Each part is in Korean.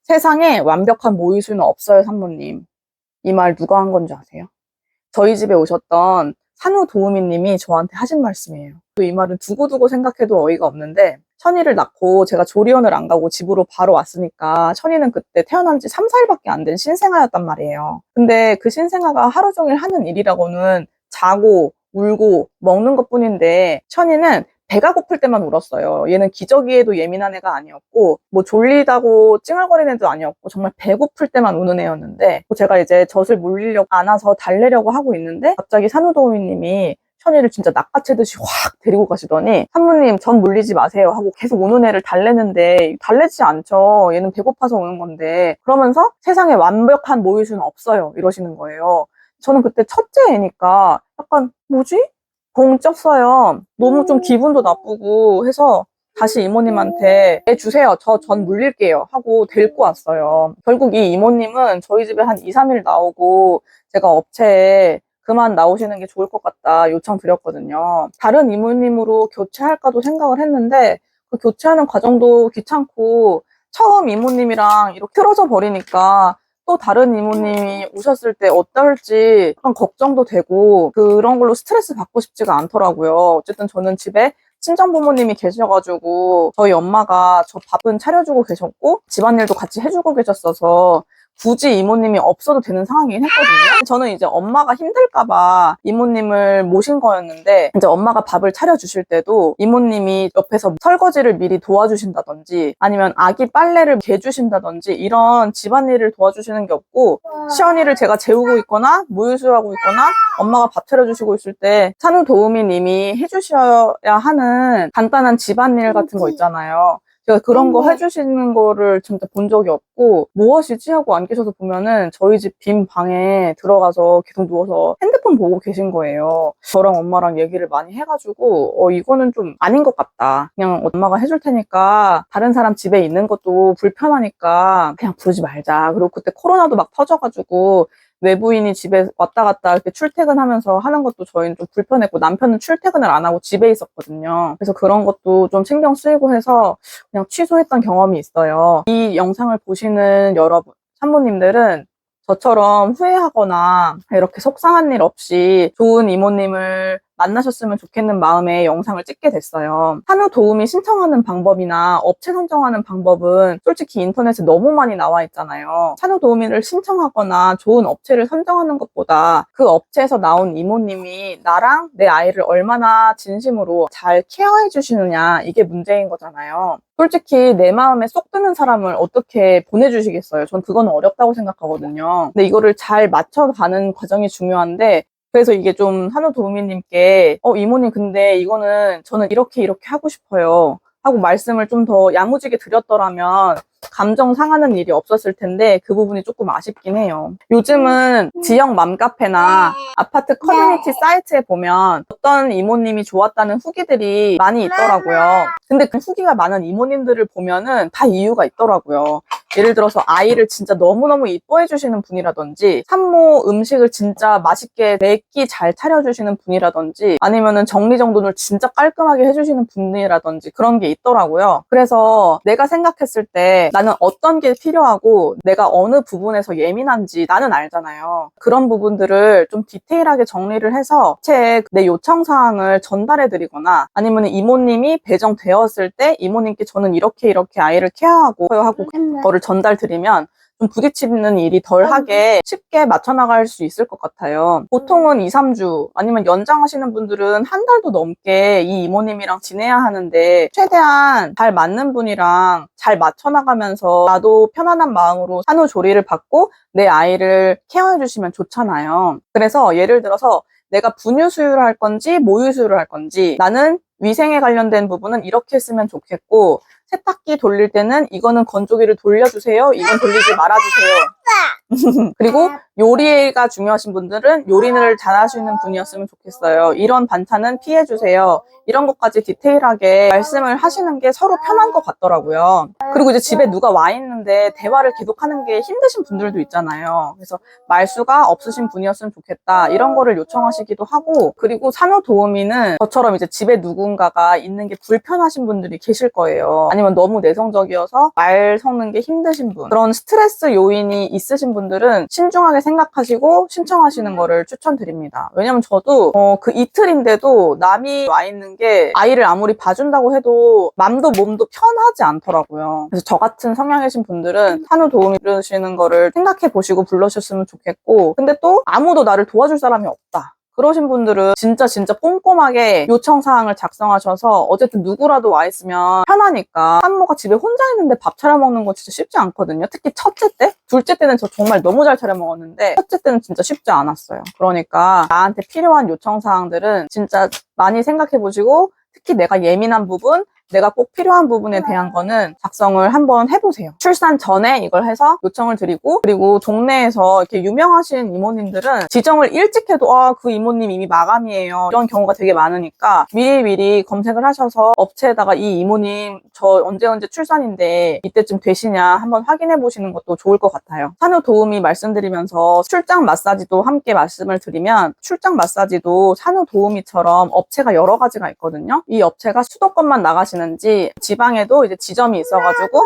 세상에 완벽한 모유수는 없어요, 산모님. 이 말 누가 한 건지 아세요? 저희 집에 오셨던 산후도우미님이 저한테 하신 말씀이에요. 이 말은 두고두고 생각해도 어이가 없는데, 천이를 낳고 제가 조리원을 안 가고 집으로 바로 왔으니까 천이는 그때 태어난 지 3, 4일밖에 안 된 신생아였단 말이에요. 근데 그 신생아가 하루 종일 하는 일이라고는 자고 울고 먹는 것뿐인데, 천이는 배가 고플 때만 울었어요. 얘는 기저귀에도 예민한 애가 아니었고, 뭐 졸리다고 찡얼거리는 애도 아니었고, 정말 배고플 때만 우는 애였는데, 제가 이제 젖을 물리려고 안아서 달래려고 하고 있는데, 갑자기 산후도우미님이 천이를 진짜 낚아채듯이 확 데리고 가시더니, 산모님 젖 물리지 마세요 하고 계속 우는 애를 달래는데, 달래지 않죠. 얘는 배고파서 우는 건데. 그러면서 세상에 완벽한 모유수는 없어요, 이러시는 거예요. 저는 그때 첫째 애니까 약간 뭐지? 벙 쪘어요. 너무 좀 기분도 나쁘고 해서 다시 이모님한테 애 주세요. 저 전 물릴게요 하고 데리고 왔어요. 결국 이 이모님은 저희 집에 한 2, 3일 나오고, 제가 업체에 그만 나오시는 게 좋을 것 같다 요청드렸거든요. 다른 이모님으로 교체할까도 생각을 했는데, 그 교체하는 과정도 귀찮고 처음 이모님이랑 이렇게 틀어져 버리니까 또 다른 이모님이 오셨을 때 어떨지 약간 걱정도 되고, 그런 걸로 스트레스 받고 싶지가 않더라고요. 어쨌든 저는 집에 친정 부모님이 계셔가지고 저희 엄마가 저 밥은 차려주고 계셨고 집안일도 같이 해주고 계셨어서 굳이 이모님이 없어도 되는 상황이긴 했거든요. 저는 이제 엄마가 힘들까봐 이모님을 모신 거였는데, 이제 엄마가 밥을 차려주실 때도 이모님이 옆에서 설거지를 미리 도와주신다든지 아니면 아기 빨래를 개주신다든지 이런 집안일을 도와주시는 게 없고, 시연이를 제가 재우고 있거나 모유수유하고 있거나 엄마가 밥 차려주시고 있을 때 산후도우미님이 해주셔야 하는 간단한 집안일 같은 거 있잖아요. 제가 그런 거 해주시는 거를 진짜 본 적이 없고, 뭐 하시지? 하고 안 계셔서 보면은 저희 집 빈 방에 들어가서 계속 누워서 핸드폰 보고 계신 거예요. 저랑 엄마랑 얘기를 많이 해가지고 이거는 좀 아닌 것 같다. 그냥 엄마가 해줄 테니까 다른 사람 집에 있는 것도 불편하니까 그냥 부르지 말자. 그리고 그때 코로나도 막 터져가지고 외부인이 집에 왔다 갔다 이렇게 출퇴근하면서 하는 것도 저희는 좀 불편했고, 남편은 출퇴근을 안 하고 집에 있었거든요. 그래서 그런 것도 좀 신경 쓰이고 해서 그냥 취소했던 경험이 있어요. 이 영상을 보시는 여러분, 산모님들은 저처럼 후회하거나 이렇게 속상한 일 없이 좋은 이모님을 만나셨으면 좋겠는 마음에 영상을 찍게 됐어요. 산후도우미 신청하는 방법이나 업체 선정하는 방법은 솔직히 인터넷에 너무 많이 나와 있잖아요. 산후도우미를 신청하거나 좋은 업체를 선정하는 것보다 그 업체에서 나온 이모님이 나랑 내 아이를 얼마나 진심으로 잘 케어해 주시느냐, 이게 문제인 거잖아요. 솔직히 내 마음에 쏙 드는 사람을 어떻게 보내주시겠어요? 전 그건 어렵다고 생각하거든요. 근데 이거를 잘 맞춰가는 과정이 중요한데, 그래서 이게 좀 산후도우미님께 이모님 근데 이거는 저는 이렇게 하고 싶어요 하고 말씀을 좀 더 야무지게 드렸더라면 감정 상하는 일이 없었을 텐데, 그 부분이 조금 아쉽긴 해요. 요즘은 지역 맘카페나 아파트 커뮤니티 사이트에 보면 어떤 이모님이 좋았다는 후기들이 많이 있더라고요. 근데 그 후기가 많은 이모님들을 보면은 다 이유가 있더라고요. 예를 들어서 아이를 진짜 너무너무 이뻐해 주시는 분이라든지, 산모 음식을 진짜 맛있게 매 끼 잘 차려주시는 분이라든지, 아니면은 정리정돈을 진짜 깔끔하게 해주시는 분이라든지 그런 게 있더라고요. 그래서 내가 생각했을 때 나는 어떤 게 필요하고 내가 어느 부분에서 예민한지 나는 알잖아요. 그런 부분들을 좀 디테일하게 정리를 해서 내 요청사항을 전달해 드리거나, 아니면 이모님이 배정되었을 때 이모님께 저는 이렇게 아이를 케어하고 그거를 전달 드리면 좀 부딪히는 일이 덜하게 쉽게 맞춰나갈 수 있을 것 같아요. 보통은 2, 3주 아니면 연장하시는 분들은 한 달도 넘게 이 이모님이랑 지내야 하는데, 최대한 잘 맞는 분이랑 잘 맞춰나가면서 나도 편안한 마음으로 산후조리를 받고 내 아이를 케어해 주시면 좋잖아요. 그래서 예를 들어서 내가 분유수유를 할 건지 모유수유를 할 건지, 나는 위생에 관련된 부분은 이렇게 했으면 좋겠고, 세탁기 돌릴 때는 이거는 건조기를 돌려주세요, 이건 돌리지 말아주세요. 그리고 요리가 중요하신 분들은 요리를 잘 하시는 분이었으면 좋겠어요. 이런 반찬은 피해주세요. 이런 것까지 디테일하게 말씀을 하시는 게 서로 편한 것 같더라고요. 그리고 이제 집에 누가 와 있는데 대화를 계속 하는 게 힘드신 분들도 있잖아요. 그래서 말수가 없으신 분이었으면 좋겠다. 이런 거를 요청하시기도 하고, 그리고 산후도우미는 저처럼 이제 집에 누군가가 있는 게 불편하신 분들이 계실 거예요. 아니면 너무 내성적이어서 말 섞는 게 힘드신 분. 그런 스트레스 요인이 있으신 분들은 신중하게 생각하시고 신청하시는 거를 추천드립니다. 왜냐면 저도 그 이틀인데도 남이 와 있는 게 아이를 아무리 봐준다고 해도 맘도 몸도 편하지 않더라고요. 그래서 저 같은 성향이신 분들은 산후도우미 부르시는 거를 생각해 보시고 불러주셨으면 좋겠고, 근데 또 아무도 나를 도와줄 사람이 없다. 그러신 분들은 진짜 꼼꼼하게 요청사항을 작성하셔서 어쨌든 누구라도 와 있으면 편하니까. 산모가 집에 혼자 있는데 밥 차려 먹는 거 진짜 쉽지 않거든요. 특히 첫째 때? 둘째 때는 저 정말 너무 잘 차려 먹었는데 첫째 때는 진짜 쉽지 않았어요. 그러니까 나한테 필요한 요청사항들은 진짜 많이 생각해 보시고, 특히 내가 예민한 부분, 내가 꼭 필요한 부분에 대한 거는 작성을 한번 해보세요. 출산 전에 이걸 해서 요청을 드리고, 그리고 동네에서 이렇게 유명하신 이모님들은 지정을 일찍 해도 그 이모님 이미 마감이에요, 이런 경우가 되게 많으니까 미리미리 검색을 하셔서 업체에다가 이 이모님 저 언제 출산인데 이때쯤 되시냐 한번 확인해 보시는 것도 좋을 것 같아요. 산후도우미 말씀드리면서 출장 마사지도 함께 말씀을 드리면, 출장 마사지도 산후도우미처럼 업체가 여러 가지가 있거든요. 이 업체가 수도권만 나가시는지 지방에도 이제 지점이 있어가지고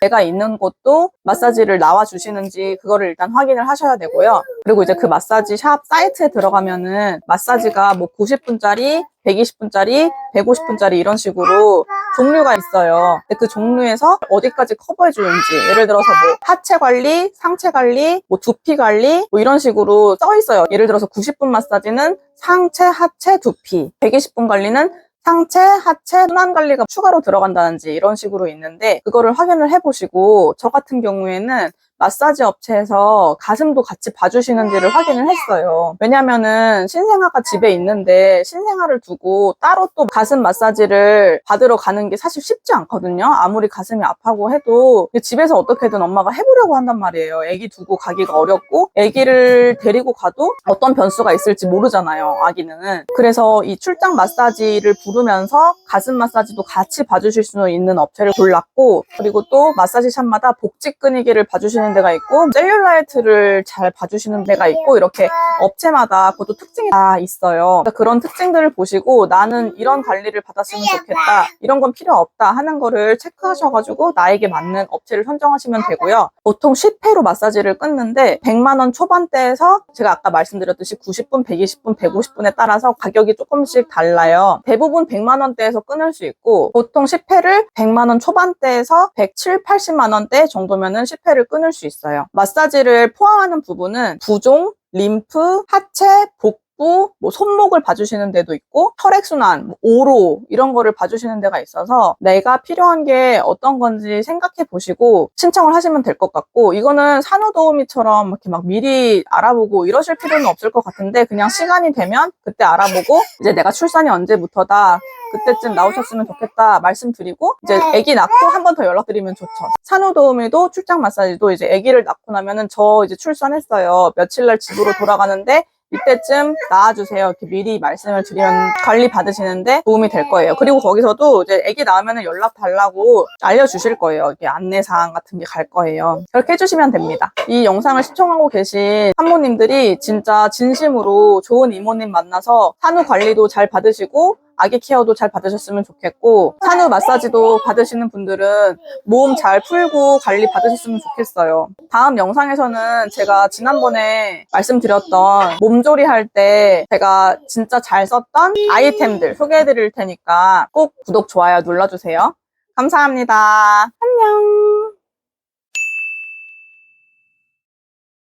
내가 있는 곳도 마사지를 나와주시는지 그거를 일단 확인을 하셔야 되고요. 그리고 이제 그 마사지 샵 사이트에 들어가면은 마사지가 뭐 90분짜리, 120분짜리, 150분짜리 이런 식으로 종류가 있어요. 근데 그 종류에서 어디까지 커버해 주는지, 예를 들어서 뭐 하체 관리, 상체 관리, 뭐 두피 관리, 뭐 이런 식으로 써 있어요. 예를 들어서 90분 마사지는 상체, 하체, 두피, 120분 관리는 상체, 하체, 순환 관리가 추가로 들어간다든지 이런 식으로 있는데, 그거를 확인을 해보시고, 저 같은 경우에는 마사지 업체에서 가슴도 같이 봐주시는지를 확인을 했어요. 왜냐면은 신생아가 집에 있는데 신생아를 두고 따로 또 가슴 마사지를 받으러 가는 게 사실 쉽지 않거든요. 아무리 가슴이 아파고 해도 집에서 어떻게든 엄마가 해보려고 한단 말이에요. 애기 두고 가기가 어렵고, 애기를 데리고 가도 어떤 변수가 있을지 모르잖아요, 아기는. 그래서 이 출장 마사지를 부르면서 가슴 마사지도 같이 봐주실 수 있는 업체를 골랐고, 그리고 또 마사지 샵마다 복직 근이기를 봐주시는 데가 있고, 셀룰라이트를 잘 봐주시는 데가 있고, 이렇게 업체마다 그것도 특징이 다 있어요. 그러니까 그런 특징들을 보시고 나는 이런 관리를 받았으면 좋겠다, 이런 건 필요 없다 하는 거를 체크하셔가지고 나에게 맞는 업체를 선정하시면 되고요. 보통 10회로 마사지를 끊는데 100만 원 초반대에서 제가 아까 말씀드렸듯이 90분, 120분, 150분에 따라서 가격이 조금씩 달라요. 대부분 100만 원대에서 끊을 수 있고, 보통 10회를 100만 원 초반대에서 170, 80만 원대 정도면은 10회를 끊을 수 있어요. 마사지를 포함하는 부분은 부종, 림프, 하체, 복부, 뭐 손목을 봐주시는 데도 있고, 혈액순환, 뭐 오로 이런 거를 봐주시는 데가 있어서 내가 필요한 게 어떤 건지 생각해 보시고 신청을 하시면 될 것 같고, 이거는 산후도우미처럼 이렇게 막 미리 알아보고 이러실 필요는 없을 것 같은데, 그냥 시간이 되면 그때 알아보고 이제 내가 출산이 언제부터다, 그때쯤 나오셨으면 좋겠다 말씀드리고 이제 아기 낳고 한 번 더 연락드리면 좋죠. 산후도우미도 출장 마사지도 이제 아기를 낳고 나면은 저 이제 출산했어요, 며칠 날 집으로 돌아가는데 이때쯤 나와주세요, 이렇게 미리 말씀을 드리면 관리 받으시는데 도움이 될 거예요. 그리고 거기서도 이제 아기 낳으면 연락 달라고 알려주실 거예요. 이렇게 안내사항 같은 게 갈 거예요. 그렇게 해주시면 됩니다. 이 영상을 시청하고 계신 산모님들이 진짜 진심으로 좋은 이모님 만나서 산후 관리도 잘 받으시고 아기 케어도 잘 받으셨으면 좋겠고, 산후 마사지도 받으시는 분들은 몸 잘 풀고 관리 받으셨으면 좋겠어요. 다음 영상에서는 제가 지난번에 말씀드렸던 몸조리 할 때 제가 진짜 잘 썼던 아이템들 소개해 드릴 테니까 꼭 구독, 좋아요 눌러주세요. 감사합니다. 안녕.